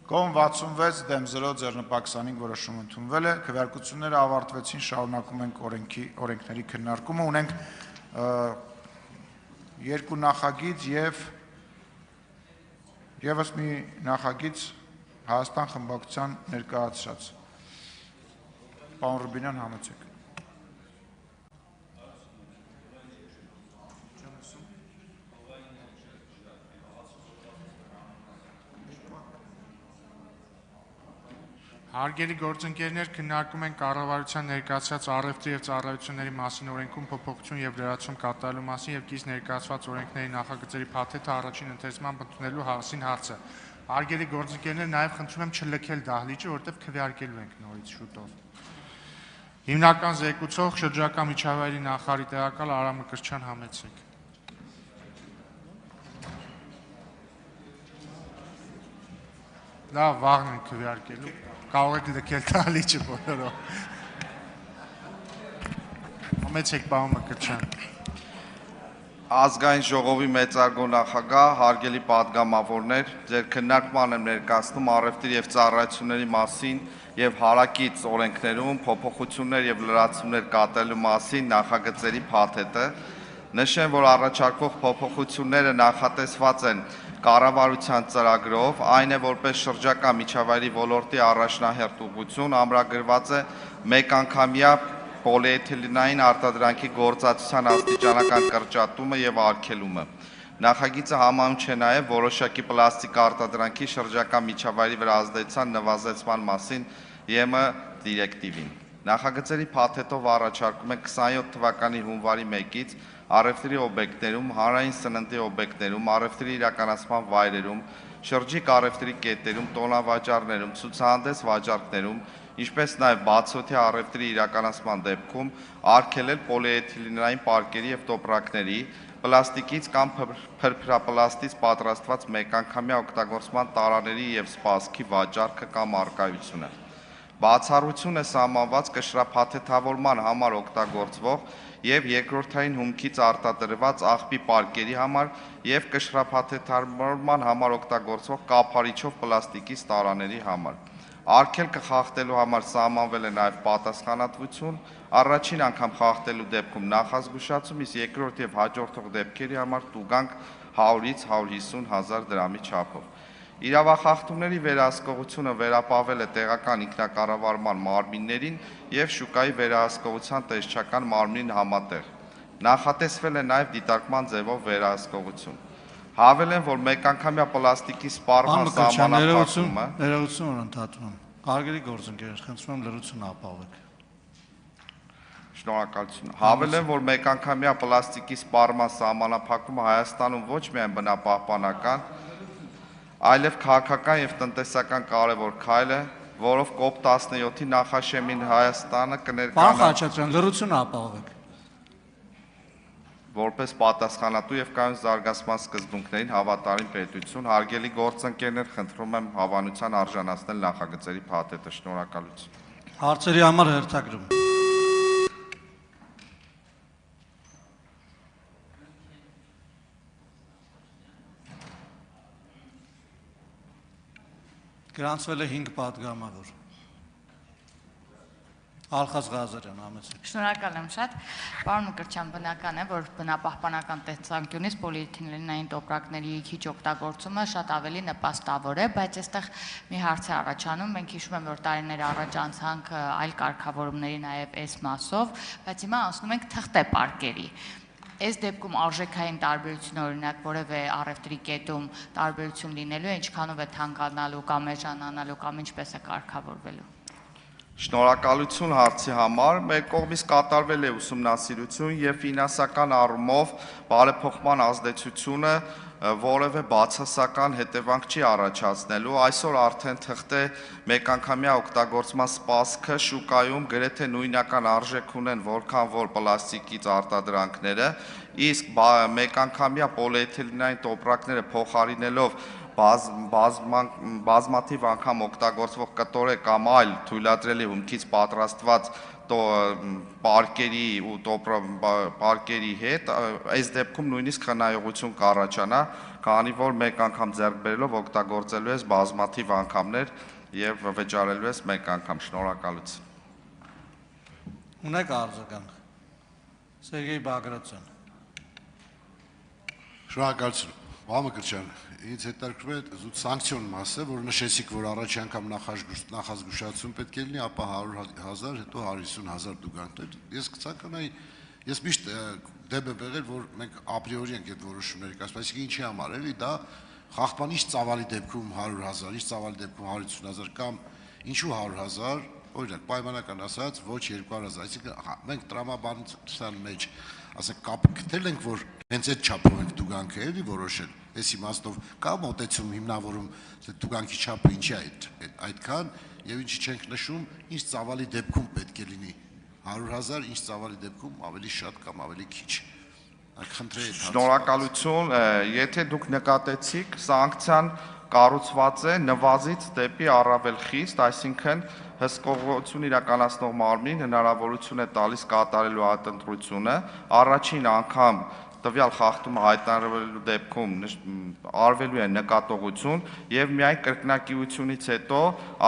Կողմ 66 դեմ 0 ձեռնպակ 25 որոշում ընդունվել է, քվեարկությունները ավարտվեցին, շարունակում ենք օրենքների քննարկումը, ունենք երկու նախագիծ եւ եւս մի նախագիծ Հայաստան խմբակցության ներկայացրած։ Պարոն Ռուբինյան, համեցեք։ Հարգելի գործընկերներ, քննարկում ենք կառավարության ներկայացրած առևտրի եւ ծառայությունների մասին օրենքում փոփոխություն եւ լրացում կատարելու մասին եւ կից ներկայացված օրենքների նախագծերի փաթեթը առաջին ընթերցման ընդունելու մասին հարցը։ Հարգելի գործընկերներ, նաեւ խնդրում եմ չլքել դահլիճը, որտեղ քվեարկելու ենք նորից շուտով։ Հիմնական զեկուցող շրջակա միջավայրի նախարարի տեղակալ Արամ Մկրտչյան, համեցեք։ Լավ, վաղն ենք քվեարկելու։ Կարող եք լքել դահլիճը բոլորով։ Համեցեք, պարոն Մկրտչյան։ Ազգային ժողովի մեծարգո նախագահ, հարգելի պատգամավորներ, ձեր քննարկման եմ ներկայացնում առևտրի եւ ծառայությունների մասին եւ հարակից օրենքներում փոփոխություններ եւ լրացումներ կատարելու մասին նախագծերի փաթեթը։ Նշեմ, որ առաջարկվող փոփոխությունները նախատեսված են կառավարության ծրագրով, այն է որպես շրջակա միջավայրի ոլորտի առաջնահերթ ուղղություն ամրագրված է մեկ անգամյա պոլիէթիլենային արտադրանքի գործածության աստիճանական կրճատումը եւ արգելումը։ Նախագիծը համահունչ է նաեւ որոշակի պլաստիկ արտադրանքի շրջակա միջավայրի վրա ազդեցության նվազեցման մասին ԵՄ դիրեկտիվին։ Նախագծերի փաթեթով առաջարկում են 27 թվականի հունվարի 1-ից առևտրի օբյեկտներում, հանրային սննդի օբյեկտներում, առևտրի իրականացման վայրերում, շրջիկ առևտրի կետերում, տոնավաճառներում, ցուցահանդես վաճառքներում, ինչպես նաև բացօթյա առևտրի իրականացման դեպքում արգելել պոլիէթիլենային պարկերի եւ տոպրակների, պլաստիկից կամ փրփրապլաստից պատրաստված մեկանգամյա օգտագործման տարաների եւ սպասքի վաճառքը կամ առկայությունը։ Բացառություն է սահմանված կշռափաթեթավորման համար օգտագործվող եւ երկրորդային հումքից արտադրված աղբի պարկերի համար եւ կշռափաթեթավորման համար օգտագործվող կափարիչով պլաստիկի տարաների համար։ Արգելքը խախտելու համար սահմանվել է նաեւ պատասխանատվություն, առաջին անգամ խախտելու դեպքում նախազգուշացում, իսկ երկրորդ եւ հաջորդող դեպքերի համար տուգանք 100-ից 150 հազար դրամի չափով։ Իրավախախտումների վերահսկողությունը վերապահվել է տեղական ինքնակառավարման մարմիններին եւ շուկայի վերահսկողության տեսչական մարմնին համատեղ։ Նախատեսվել է նաեւ դիտարկման ձևով վերահսկողություն։ Հավելեմ, որ մեկանգամյա պլաստիկի սպառման սահմանափակումը ներողություն ընդհատում։ Հարգելի գործընկերներ, խնդրում եմ լրություն ապահովեք։ Շնորհակալություն։ Հավելեմ, որ մեկանգամյա պլաստիկի սպառման սահմանափակումը Հայաստանում ոչ միայն բնապահպանական, այլև քաղաքական եւ տնտեսական կարևոր քայլ է, որով COP17-ի նախաշեմին Հայաստանը կներկայանա։ Պարոն Խաչատրյան, լրություն ապահովեք։ Որպես պատասխանատու եւ կայուն զարգացման սկզբունքներին հավատարիմ պետություն, հարգելի գործընկերներ, խնդրում եմ հավանության արժանացնել նախագծերի փաթեթը։ Շնորհակալություն։ Հարցերի համար հերթագրում։ Գրանցվել է 5 պատգամավոր։ Ալխազ Ղազարյան, համեցեք։ Շնորհակալ եմ շատ։ Պարոն Մկրտչյան, բնական է, որ բնապահպանական տեսանկյունից պոլիէթիլենային տոպրակների քիչ օգտագործումը շատ ավելի նպաստավոր է, բայց այստեղ մի հարց է առաջանում։ Մենք հիշում ենք, որ տարիներ առաջ անցանք այլ կարգավորումների նաև այս մասով, բայց հիմա անցնում ենք թղթե պարկերի։ Այս դեպքում արժեքային տարբերություն օրինակ որևէ առևտրի կետում տարբերություն լինելու է, ինչքանով է թանկանալու կամ էժանանալու կամ ինչպես է կարգավորվելու։ Շնորհակալություն հարցի համար։ Մեր կողմից կատարվել է ուսումնասիրություն եւ ֆինանսական առումով բարեփոխման ազդեցությունը որևէ բացասական հետևանք չի առաջացնելու։ Այսօր արդեն թղթե մեկանգամյա օգտագործման սպասքը շուկայում գրեթե նույնական արժեք ունեն, որքան որ պլաստիկից արտադրանքները, իսկ մեկանգամյա պոլիէթիլենային տոպրակները փոխարինելով բազմաթիվ անգամ օգտագործվող կտորե կամ այլ թույլատրելի հումքից պատրաստված պարկերի ու պարկերի հետ, այս դեպքում նույնիսկ խնայողություն կառաջանա, քանի որ մեկ անգամ ձեռք բերելով օգտագործելու ես բազմաթիվ անգամներ եւ վճարելու ես մեկ անգամ։ Շնորհակալություն։ Ունեք արձագանք։ Սերգեյ Բագրատյան։ Շնորհակալություն։ Վահագն, ինձ հետաքրքրում է զուտ սանկցիոն մասը, որ նշեցիք, որ առաջի անգամ նախազգուշացում պետք է լինի, ապա 100,000, հետո 150,000 տուգանքներ։ Ես կցանկանայի, ես միշտ դեմ եմ եղել, որ մենք ապրիորի ենք այդ որոշումները կայացնում, այսինքն ինչի համար էլի, դա խախտման ինչ ծավալի դեպքում 100,000, ինչ ծավալի դեպքում 150,000 կամ ինչու 100,000, օրինակ պայմանական ասած, ոչ 200,000, այսինքն մենք տրամաբանության մեջ ասենք կապ գտել ենք, որ հենց այդ չափով ենք տուգանքը էլի որոշել, այս իմաստով կա մոտեցում հիմնավորում տուգանքի չափը ինչի է այդքան եւ ինչի չենք նշում, ինչ ծավալի դեպքում պետք է լինի 100,000, ինչ ծավալի դեպքում ավելի շատ կամ ավելի քիչ։ Շնորհակալություն, եթե դուք նկատեցիք, սանկցիան կառուցված է նվազից դեպի առավել խիստ, այսինքն հսկողություն իրականացնող մարմին հնարավորություն է տալիս կատարելու այդ ընտրությունը, առաջին անգամ տվյալ խախտումը հայտարարվելու դեպքում արվելու է նկատողություն եւ միայն կրկնակիությունից հետո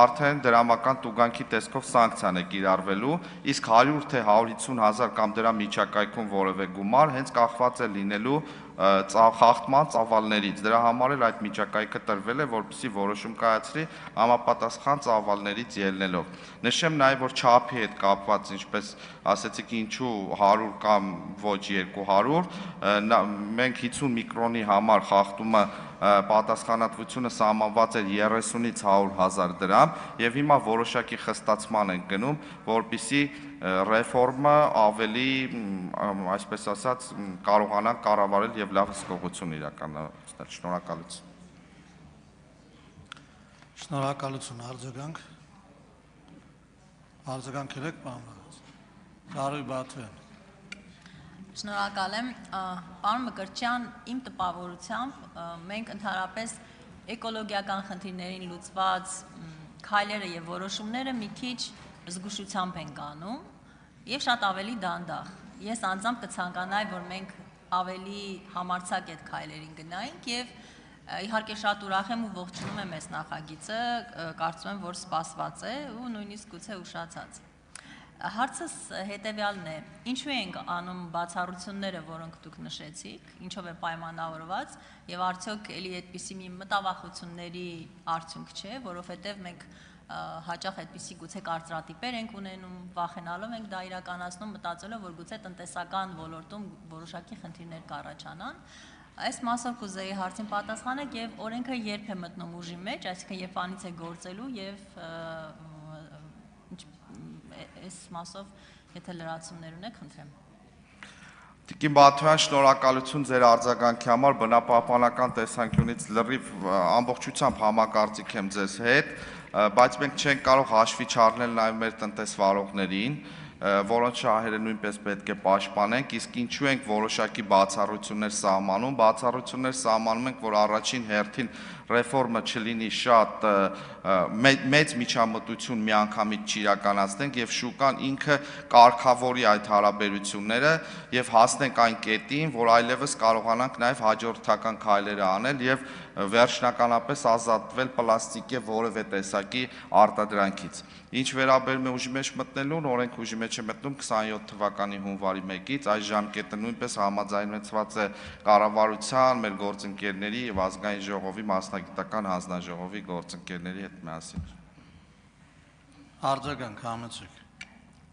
արդեն դրամական տուգանքի տեսքով սանկցիան է կիրառվելու, իսկ 100 թե 150,000 կամ դրա միջակայքում որևէ գումար հենց կախված է լինելու խախտման ծավալներից։ Դրա համար էլ այդ միջակայքը տրվել է, որպեսզի որոշում կայացրի համապատասխան ծավալներից ելնելով։ Նշեմ նաև, որ չափի հետ կապված, ինչպես ասեցիք, ինչու 100 կամ ոչ 200, մենք 50 միկրոնի համար խախտումը պատասխանատվությունը սահմանված էր 30-ից 100,000 դրամ եւ հիմա որոշակի խստացման են գնում, որպեսզի ռեֆորմը ավելի, այսպես ասած, կարողանան կառավարել եւ լավ հսկողություն իրականացնել։ Շնորհակալություն։ Շնորհակալություն, արձագանք։ Արձագանքել եք, պարոն Զարուհի Բաթոյան։ Շնորհակալ եմ, պարոն Մկրտչյան, իմ տպավորությամբ մենք ընդհանրապես էկոլոգիական խնդիրներին լուծված քայլերը եւ որոշումները մի քիչ զգուշությամբ ենք անում եւ շատ ավելի դանդաղ։ Ես անձամբ կցանկանայի, որ մենք ավելի համարձակ այդ քայլերին գնայինք եւ իհարկե շատ ուրախ եմ ու ողջունում եմ այս նախագիծը, կարծում եմ, որ սպասված է ու նույնիսկ գուցե ուշացած։ Հարցս հետևյալն է. ինչու ենք անում բացառությունները, որոնք դուք նշեցիք, ինչով է պայմանավորված եւ արդյոք էլի այդպիսի մի մտավախությունների արդյունք չէ, որովհետեւ մենք հաճախ այդպիսի գուցե կարծրատիպեր ենք ունենում, վախենալով ենք դա իրականացնում, մտածելով, որ գուցե տնտեսական ոլորտում որոշակի խնդիրներ կառաջանան։ Այս մասով կուզեի հարցին պատասխանեք եւ օրենքը երբ է մտնում ուժի մեջ, այսինքն երբ անից է գործելու եւ այս մասով եթե լրացումներ ունեք, խնդրեմ։ Տիկին Բաթոյան, շնորհակալություն ձեր արձագանքի համար, բնապահպանական տեսանկյունից լրիվ ամբողջությամբ համակարծիք եմ ձեզ հետ, բայց մենք չենք կարող հաշվի չառնել նաև մեր տնտեսվարողներին, որոնց շահերը նույնպես պետք է պաշտպանենք, իսկ ինչու ենք որոշակի բացառություններ սահմանում, բացառություններ սահմանում ենք, որ առաջին հերթին ռեֆորմը չլինի շատ մեծ միջամտություն միանգամից չիրականացնենք եւ շուկան ինքը կարգավորի այդ հարաբերությունները եւ հասնենք այն կետին, որ այլևս կարողանանք նաեւ հաջորդական քայլեր անել եւ վերջնականապես ազատվել պլաստիկի որևէ տեսակի արտադրանքից։ Ինչ վերաբերում է ուժի մեջ մտնելուն, օրենք ուժի մեջ է մտնում 27 թվականի հունվարի 1-ից, այս ժամկետը նույնպես համաձայնեցված է կառավարության, մեր գործընկերների եւ ազգային ժողովի մասնագիտական հանձնաժողովի գործընկերների հետ միասին։ Արձագանք համեցեք։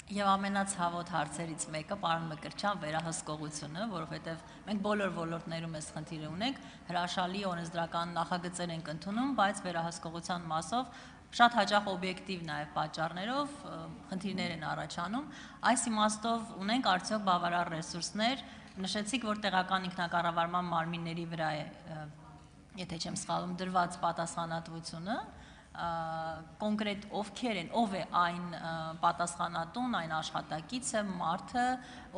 Եվ ամենացավոտ հարցերից մեկը, պարոն Մկրտչյան, վերահսկողությունը, որովհետև մենք բոլոր ոլորտներում այս խնդիրը ունենք, հրաշալի օրենսդրական նախագծեր ենք ընդունում, բայց վերահսկողության մասով շատ հաճախ օբյեկտիվ նաև պատճառներով խնդիրներ են առաջանում։ Այս իմաստով ունենք արդյոք բավարար ռեսուրսներ, նշեցիք, որ տեղական ինքնակառավարման մարմինների վրա է, եթե չեմ սխալվում, դրված պատասխանատվությունը, կոնկրետ ովքեր են, ով է այն պատասխանատուն, այն աշխատակիցը, մարդը,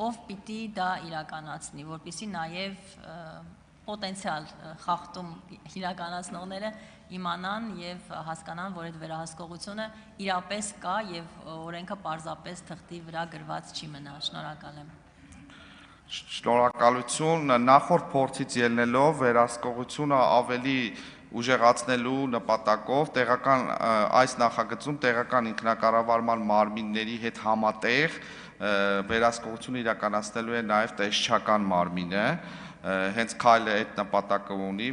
ով պիտի դա իրականացնի, որպեսզի նաև պոտենցիալ խախտում իրականացնողները իմանան եւ հասկանան, որ այդ վերահսկողությունը իրապես կա եւ օրենքը պարզապես թղթի վրա գրված չի մնա։ Շնորհակալ եմ։ Շնորհակալություն, նախորդ փորձից ելնելով վերահսկողությունը ավելի ուժեղացնելու նպատակով այս նախագծում տեղական ինքնակառավարման մարմինների հետ համատեղ վերահսկողությունը իրականացնելու է նաև տեսչական մարմինը, հենց քայլը այդ նպատակը ունի,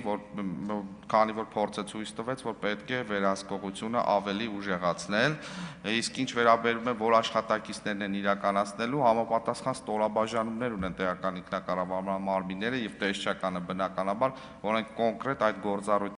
քանի որ փորձը ցույց տվեց, որ պետք է վերահսկողությունը ավելի ուժեղացնել, իսկ ինչ վերաբերում է որ աշխատակիցներն են իրականացնելու, համապատասխան ստորաբաժանումներ ունեն տեղական ինքնակառավարման մարմինները եւ տեսչականը բնականաբար, որոնք կոնկրետ այդ գործառույթ